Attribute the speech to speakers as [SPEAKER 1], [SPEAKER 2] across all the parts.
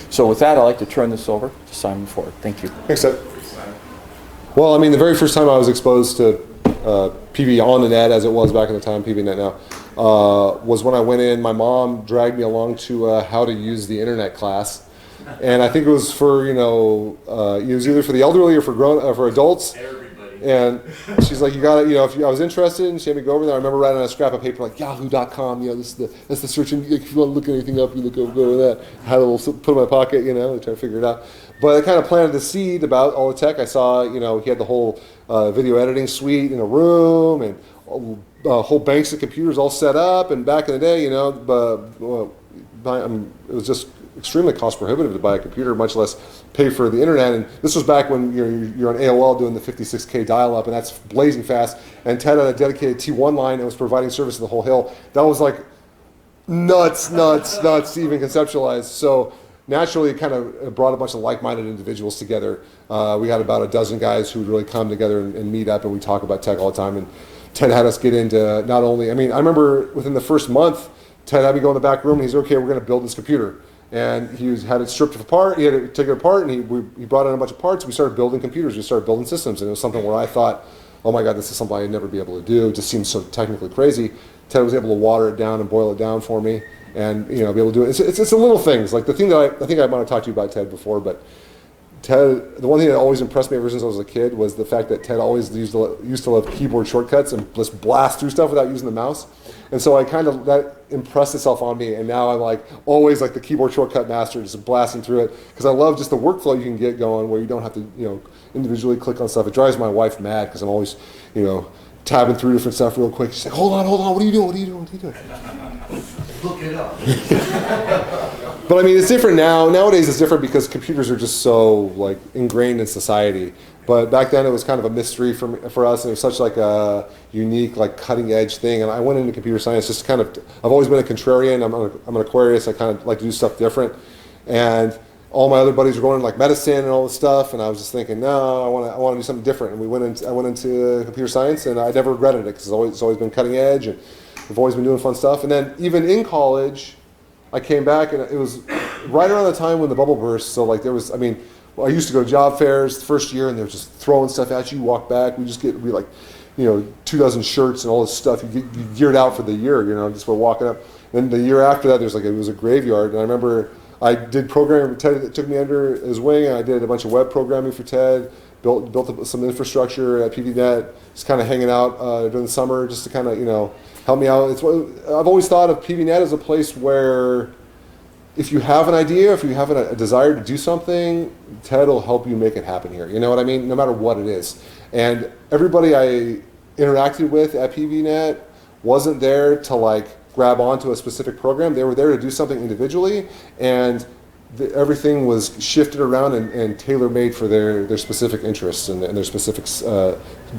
[SPEAKER 1] So with that, I'd like to turn this over to Simon Ford. Thank you.
[SPEAKER 2] Thanks, Ted. Well, I mean, the very first time I was exposed to PV on the net, as it was back in the time, PVNet now, was when I went in. My mom dragged me along to how to use the internet class. And I think it was for, it was either for the elderly or for adults. And she's like, you got to, if I was interested, and she had me go over there. I remember writing on a scrap of paper like yahoo.com, that's the search engine. If you want to look anything up, you look over that. I had a little put in my pocket, try to figure it out. But I kind of planted the seed about all the tech. I saw, he had the whole video editing suite in a room and whole banks of computers all set up. And back in the day, it was just extremely cost prohibitive to buy a computer, much less pay for the internet. And this was back when you're on AOL doing the 56K dial-up, and that's blazing fast. And Ted had a dedicated T1 line and was providing service to the whole hill. That was like nuts to even conceptualize. So naturally, it kind of brought a bunch of like-minded individuals together. We had about a dozen guys who would really come together and meet up, and we talk about tech all the time. And Ted had us get into not only, I remember within the first month, Ted had me go in the back room, and he's okay, we're going to build this computer. And he had it stripped apart, he had to take it apart, and he brought in a bunch of parts. We started building computers, we started building systems, and it was something where I thought, oh my God, this is something I'd never be able to do. It just seems so technically crazy. Ted was able to water it down and boil it down for me, and be able to do it. It's the little things, like the thing that I think I might have talked to you about Ted before, but Ted, the one thing that always impressed me ever since I was a kid was the fact that Ted always used to love keyboard shortcuts and just blast through stuff without using the mouse. And so that impressed itself on me, and now I'm always like the keyboard shortcut master, just blasting through it, because I love just the workflow you can get going where you don't have to individually click on stuff. It drives my wife mad because I'm always tabbing through different stuff real quick. She's like, hold on, what are you doing? Look it up. But it's different now. Nowadays it's different because computers are just so ingrained in society. But back then it was kind of a mystery for us, and it was such a unique, cutting edge thing. And I went into computer science just I've always been a contrarian. I'm an Aquarius. I kind of like to do stuff different. And all my other buddies were going into medicine and all this stuff, and I was just thinking, no, I want to do something different. And I went into computer science, and I never regretted it because it's always been cutting edge, and I've always been doing fun stuff. And then even in college, I came back, and it was right around the time when the bubble burst. So I used to go to job fairs the first year, and they were just throwing stuff at you. You walk back, we 24 shirts and all this stuff. You geared out for the year, just for walking up. And the year after that, it was a graveyard. And I remember I did programming for Ted that took me under his wing, and I did a bunch of web programming for Ted, built up some infrastructure at PVNet, just kind of hanging out during the summer just to kind of, help me out. I've always thought of PVNet as a place where if you have an idea, if you have a desire to do something, Ted will help you make it happen here. You know what I mean? No matter what it is. And everybody I interacted with at PVNet wasn't there to grab onto a specific program. They were there to do something individually, and everything was shifted around and tailor-made for their specific interests and their specific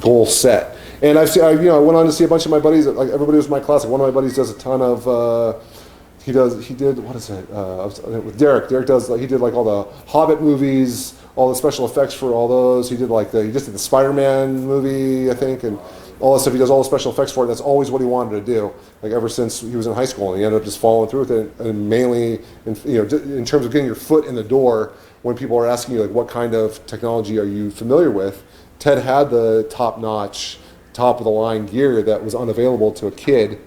[SPEAKER 2] goal set. And I went on to see a bunch of my buddies. Everybody was in my class. One of my buddies does a ton of. He did what is it? With Derek. Derek does he did all the Hobbit movies, all the special effects for all those. He did he just did the Spider-Man movie, I think, and all that stuff. He does all the special effects for it. That's always what he wanted to do, ever since he was in high school, and he ended up just following through with it. And mainly, in terms of getting your foot in the door, when people are asking you what kind of technology are you familiar with, Ted had the top-notch, top-of-the-line gear that was unavailable to a kid,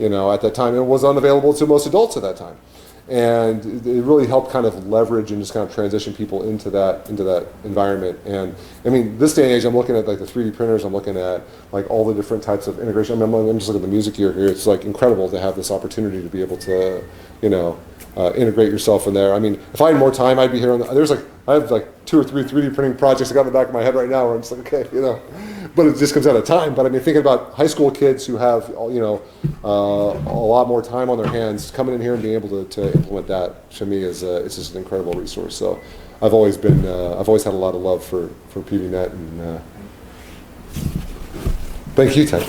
[SPEAKER 2] at that time. It was unavailable to most adults at that time. And it really helped kind of leverage and just kind of transition people into that environment. And this day and age, I'm looking at the 3D printers. I'm looking at all the different types of integration. I'm just looking at the music gear here. It's incredible to have this opportunity to be able to, integrate yourself in there. If I had more time, I'd be here. I have 2 or 3 3D printing projects I got in the back of my head right now where I'm just okay, but it just comes out of time. But thinking about high school kids who have, a lot more time on their hands, coming in here and being able to implement that, to me is it's just an incredible resource. So I've always had a lot of love for PVNet, and thank you, Ted.